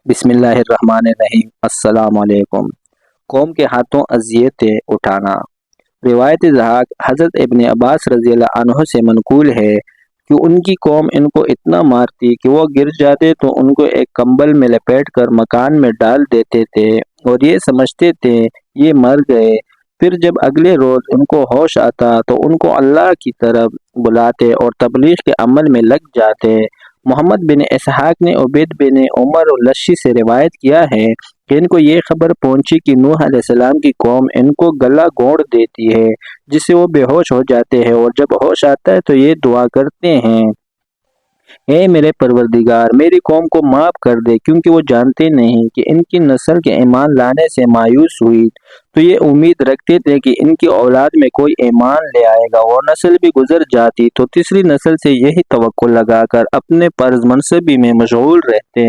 بسم اللہ الرحمن الرحیم۔ السلام علیکم۔ قوم کے ہاتھوں اذیتیں اٹھانا۔ روایت ضحاک حضرت ابن عباس رضی اللہ عنہ سے منقول ہے کہ ان کی قوم ان کو اتنا مارتی کہ وہ گر جاتے تو ان کو ایک کمبل میں لپیٹ کر مکان میں ڈال دیتے تھے اور یہ سمجھتے تھے یہ مر گئے۔ پھر جب اگلے روز ان کو ہوش آتا تو ان کو اللہ کی طرف بلاتے اور تبلیغ کے عمل میں لگ جاتے۔ محمد بن اسحاق نے عبید بن عمر الشی سے روایت کیا ہے کہ ان کو یہ خبر پہنچی کہ نوح علیہ السلام کی قوم ان کو گلا گھونٹ دیتی ہے، جس سے وہ بے ہوش ہو جاتے ہیں، اور جب ہوش آتا ہے تو یہ دعا کرتے ہیں: اے میرے پروردگار، میری قوم کو معاف کر دے، کیونکہ وہ جانتے نہیں کہ ان کی نسل کے ایمان لانے سے مایوس ہوئی تو یہ امید رکھتے تھے کہ ان کی اولاد میں کوئی ایمان لے آئے گا۔ وہ نسل بھی گزر جاتی تو تیسری نسل سے یہی توقع لگا کر اپنے فرض منصبی میں مشغول رہتے،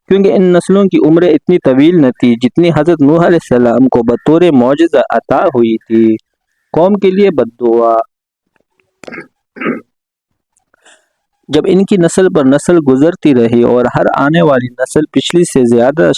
کیونکہ ان نسلوں کی عمریں اتنی طویل نہ تھی جتنی حضرت نوح علیہ السلام کو بطور معجزہ عطا ہوئی تھی۔ قوم کے لیے بد دعا۔ جب ان کی نسل پر نسل گزرتی رہی اور ہر آنے والی نسل پچھلی سے زیادہ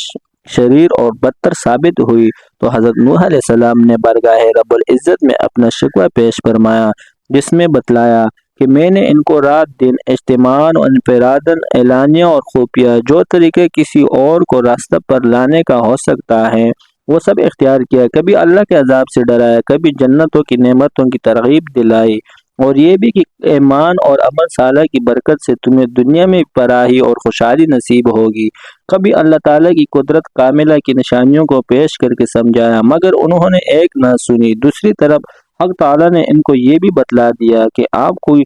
شریر اور بدتر ثابت ہوئی تو حضرت نوح علیہ السلام نے بارگاہ رب العزت میں اپنا شکوہ پیش فرمایا، جس میں بتلایا کہ میں نے ان کو رات دن اجتماعاً و انفراداً، اعلانیہ اور خفیہ، جو طریقے کسی اور کو راستہ پر لانے کا ہو سکتا ہے وہ سب اختیار کیا۔ کبھی اللہ کے عذاب سے ڈرایا، کبھی جنتوں کی نعمتوں کی ترغیب دلائی، اور یہ بھی کہ ایمان اور عمل صالح کی برکت سے تمہیں دنیا میں فلاحی اور خوشحالی نصیب ہوگی۔ کبھی اللہ تعالیٰ کی قدرت کاملہ کی نشانیوں کو پیش کر کے سمجھایا، مگر انہوں نے ایک نہ سنی۔ دوسری طرف حق تعالیٰ نے ان کو یہ بھی بتلا دیا کہ آپ کوئی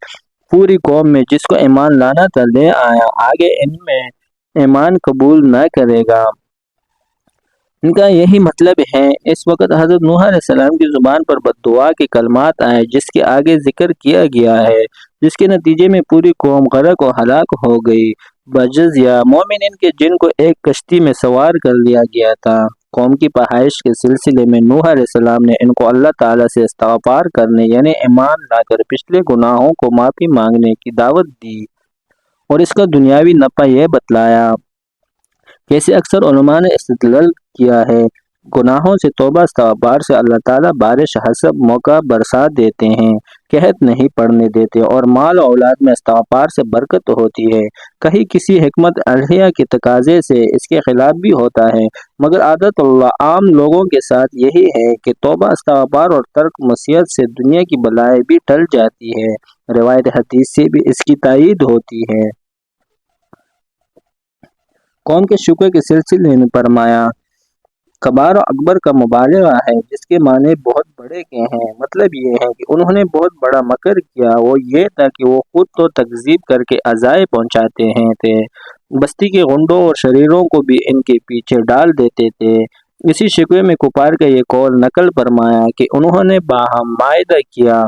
پوری قوم میں جس کو ایمان لانا تھا لے آیا، آگے ان میں ایمان قبول نہ کرے گا۔ ان کا یہی مطلب ہے۔ اس وقت حضرت نوح علیہ السلام کی زبان پر بد دعا کے کلمات آئے جس کے آگے ذکر کیا گیا ہے، جس کے نتیجے میں پوری قوم غرق و ہلاک ہو گئی، بجز مومنین کے جن کو ایک کشتی میں سوار کر لیا گیا تھا۔ قوم کی پہائش کے سلسلے میں نوح علیہ السلام نے ان کو اللہ تعالیٰ سے استغفار کرنے یعنی ایمان لا کر پچھلے گناہوں کو معافی مانگنے کی دعوت دی، اور اس کا دنیاوی نفع یہ بتلایا۔ جیسے اکثر علماء نے استدلال کیا ہے، گناہوں سے توبہ استغفار سے اللہ تعالیٰ بارش حسب موقع برسا دیتے ہیں، قحط نہیں پڑنے دیتے، اور مال و اولاد میں استغفار سے برکت ہوتی ہے۔ کہیں کسی حکمت الہیہ کے تقاضے سے اس کے خلاف بھی ہوتا ہے، مگر عادت اللہ عام لوگوں کے ساتھ یہی ہے کہ توبہ استغفار اور ترک معصیت سے دنیا کی بلائیں بھی ٹل جاتی ہے۔ روایت حدیث سے بھی اس کی تائید ہوتی ہے۔ قوم کے شکوے کے سلسلے میں فرمایا، کبار و اکبر کا مبالغہ ہے، جس کے معنی بہت بڑے کے ہیں۔ مطلب یہ ہے کہ انہوں نے بہت بڑا مکر کیا، وہ یہ تھا کہ وہ خود تو تکذیب کر کے اذیت پہنچاتے ہیں تھے، بستی کے غنڈوں اور شریروں کو بھی ان کے پیچھے ڈال دیتے تھے۔ اسی شکوے میں کفار کا یہ قول نقل فرمایا کہ انہوں نے باہم معاہدہ کیا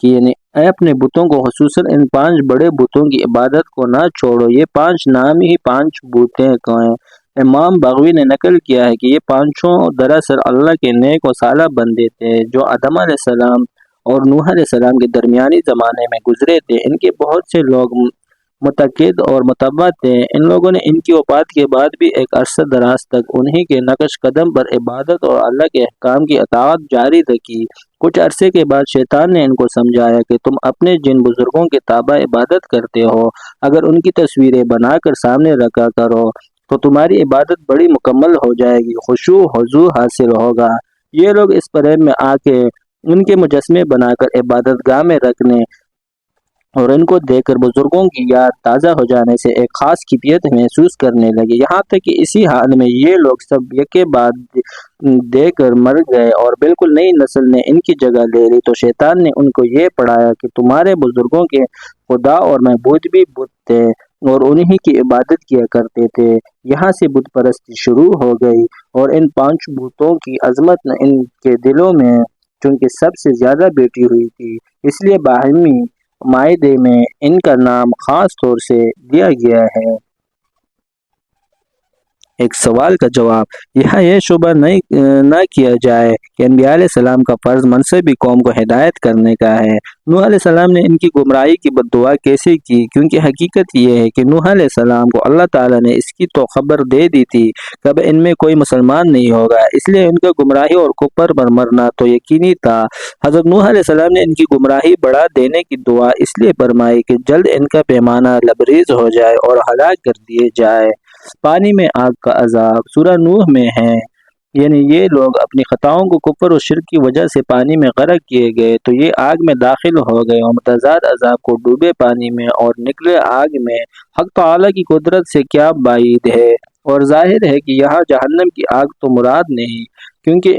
کہ یعنی اے اپنے بتوں کو، خصوصاً ان 5 بڑے بتوں کی عبادت کو نہ چھوڑو، یہ 5 نام ہی 5 بتیں ہیں۔ امام بغوی نے نقل کیا ہے کہ یہ پانچوں دراصل اللہ کے نیک و صالح بندے تھے جو آدم علیہ السلام اور نوح علیہ السلام کے درمیانی زمانے میں گزرے تھے۔ ان کے بہت سے لوگ متقد اور متبع تھے۔ ان لوگوں نے ان کی وفات کے بعد بھی ایک عرصہ دراز تک انہی کے نقش قدم پر عبادت اور اللہ کے احکام کی اطاعت جاری رکھی۔ کچھ عرصے کے بعد شیطان نے ان کو سمجھایا کہ تم اپنے جن بزرگوں کے تابع عبادت کرتے ہو، اگر ان کی تصویریں بنا کر سامنے رکھا کرو تو تمہاری عبادت بڑی مکمل ہو جائے گی، خشوع و خضوع حاصل ہوگا۔ یہ لوگ اس فریب میں آ کے ان کے مجسمے بنا کر عبادت گاہ میں رکھنے اور ان کو دیکھ کر بزرگوں کی یاد تازہ ہو جانے سے ایک خاص کیفیت محسوس کرنے لگے، یہاں تک کہ اسی حال میں یہ لوگ سب یکے بعد دے کر مر گئے اور بالکل نئی نسل نے ان کی جگہ لے لی۔ تو شیطان نے ان کو یہ پڑھایا کہ تمہارے بزرگوں کے خدا اور معبود بھی بت تھے اور انہی کی عبادت کیا کرتے تھے۔ یہاں سے بت پرستی شروع ہو گئی، اور ان 5 بتوں کی عظمت ان کے دلوں میں چونکہ سب سے زیادہ بیٹھی ہوئی تھی، اس لیے باہمی معاہدے میں ان کا نام خاص طور سے دیا گیا ہے۔ ایک سوال کا جواب، یہاں یہ شبہ نہ کیا جائے کہ انبیاء علیہ السلام کا فرض منصبی قوم کو ہدایت کرنے کا ہے۔ نوح علیہ السلام نے ان کی گمراہی کی بد دعا کیسے کی؟ کیونکہ حقیقت یہ ہے کہ نوح علیہ السلام کو اللہ تعالیٰ نے اس کی تو خبر دے دی تھی کہ اب ان میں کوئی مسلمان نہیں ہوگا، اس لیے ان کا گمراہی اور کفر پر مرنا تو یقینی تھا۔ حضرت نوح علیہ السلام نے ان کی گمراہی بڑھا دینے کی دعا اس لیے فرمائی کہ جلد ان کا پیمانہ لبریز ہو جائے اور ہلاک کر دیے جائے۔ پانی میں آگ کا عذاب سورہ نوح میں ہے، یعنی یہ لوگ اپنی خطاؤں کو کفر و شرک کی وجہ سے پانی میں غرق کیے گئے تو یہ آگ میں داخل ہو گئے اور متضاد عذاب کو ڈوبے پانی میں اور نکلے آگ میں۔ حق تعالیٰ کی قدرت سے کیا بعید ہے، اور ظاہر ہے کہ یہاں جہنم کی آگ تو مراد نہیں، کیونکہ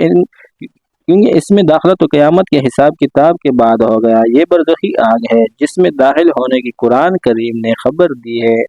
اس میں داخلہ تو قیامت کے حساب کتاب کے بعد ہو گیا۔ یہ برزخی آگ ہے جس میں داخل ہونے کی قرآن کریم نے خبر دی ہے۔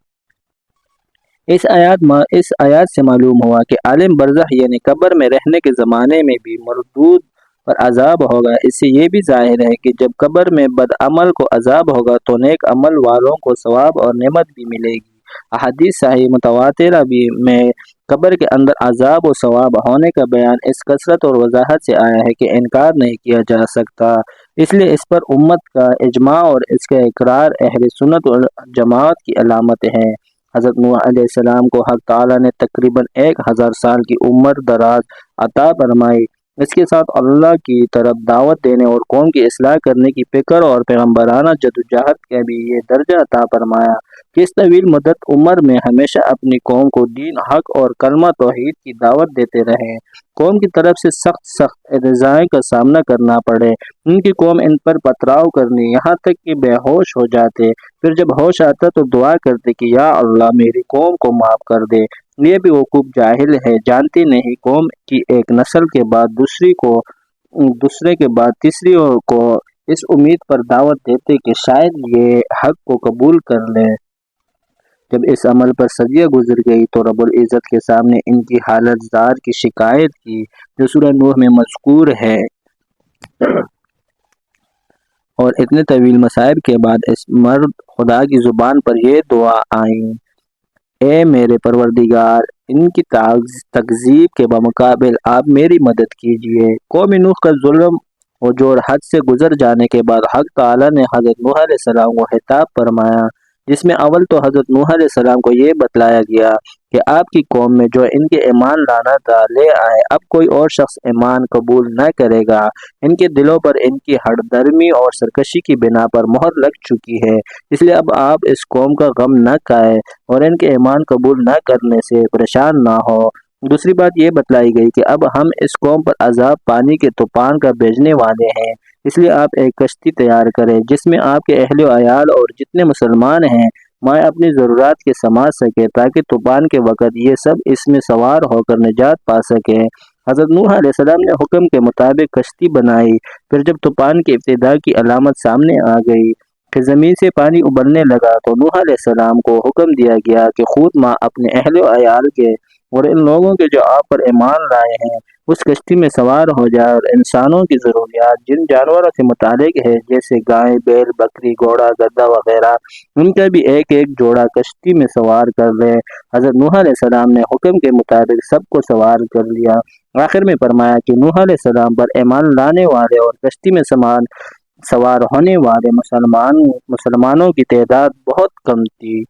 اس آیات سے معلوم ہوا کہ عالم برزخ یعنی قبر میں رہنے کے زمانے میں بھی مردود پر عذاب ہوگا۔ اس سے یہ بھی ظاہر ہے کہ جب قبر میں بد عمل کو عذاب ہوگا تو نیک عمل والوں کو ثواب اور نعمت بھی ملے گی۔ احادیث صحیح متواترہ بھی میں قبر کے اندر عذاب و ثواب ہونے کا بیان اس کثرت اور وضاحت سے آیا ہے کہ انکار نہیں کیا جا سکتا، اس لیے اس پر امت کا اجماع اور اس کا اقرار اہل سنت و جماعت کی علامت ہے۔ حضرت نوح علیہ السلام کو حق تعالیٰ نے تقریباً 1000 سال کی عمر دراز عطا فرمائی۔ اس کے ساتھ اللہ کی طرف دعوت دینے اور قوم کی اصلاح کرنے کی فکر اور پیغمبرانہ جدوجہد کا بھی یہ درجہ عطا فرمایا کہ اس طویل مدت عمر میں ہمیشہ اپنی قوم کو دین حق اور کلمہ توحید کی دعوت دیتے رہے۔ قوم کی طرف سے سخت اذیتوں کا سامنا کرنا پڑے، ان کی قوم ان پر پتھراؤ کرنی، یہاں تک کہ بے ہوش ہو جاتے، پھر جب ہوش آتا تو دعا کرتے کہ یا اللہ میری قوم کو معاف کر دے۔ یہ بھی وقوف جاہل ہے، جانتی نہیں قوم کی ایک نسل کے بعد دوسرے کے بعد تیسری کو اس امید پر دعوت دیتے کہ شاید یہ حق کو قبول کر لے۔ جب اس عمل پر صدیاں گزر گئی تو رب العزت کے سامنے ان کی حالت زار کی شکایت کی جو سورہ نوح میں مذکور ہے، اور اتنے طویل مصائب کے بعد اس مرد خدا کی زبان پر یہ دعا آئی، اے میرے پروردگار، ان کی تکذیب کے بمقابل آپ میری مدد کیجیے۔ قوم نوح کا ظلم و جور حد سے گزر جانے کے بعد حق تعالیٰ نے حضرت نوح علیہ السلام کو خطاب فرمایا، جس میں اول تو حضرت نوح علیہ السلام کو یہ بتلایا گیا کہ آپ کی قوم میں جو ان کے ایمان لانا تھا لے آئے، اب کوئی اور شخص ایمان قبول نہ کرے گا۔ ان کے دلوں پر ان کی ہٹ درمی اور سرکشی کی بنا پر مہر لگ چکی ہے، اس لیے اب آپ اس قوم کا غم نہ کھائیں اور ان کے ایمان قبول نہ کرنے سے پریشان نہ ہو۔ دوسری بات یہ بتلائی گئی کہ اب ہم اس قوم پر عذاب پانی کے طوفان کا بھیجنے والے ہیں، اس لیے آپ ایک کشتی تیار کریں جس میں آپ کے اہل و عیال اور جتنے مسلمان ہیں مائیں اپنی ضرورات کے سمجھ سکے تاکہ طوفان کے وقت یہ سب اس میں سوار ہو کر نجات پا سکیں۔ حضرت نوح علیہ السلام نے حکم کے مطابق کشتی بنائی، پھر جب طوفان کی ابتدا کی علامت سامنے آ گئی کہ زمین سے پانی ابلنے لگا تو نوح علیہ السلام کو حکم دیا گیا کہ خود ماں اپنے اہل و عیال کے اور ان لوگوں کے جو آپ پر ایمان لائے ہیں اس کشتی میں سوار ہو جائے، اور انسانوں کی ضروریات جن جانوروں سے متعلق ہے جیسے گائے، بیل، بکری، گھوڑا، گدھا وغیرہ، ان کا بھی ایک ایک جوڑا کشتی میں سوار کر لے۔ حضرت نوح علیہ السلام نے حکم کے مطابق سب کو سوار کر لیا۔ آخر میں فرمایا کہ نوح علیہ السلام پر ایمان لانے والے اور کشتی میں سوار ہونے والے مسلمانوں کی تعداد بہت کم تھی۔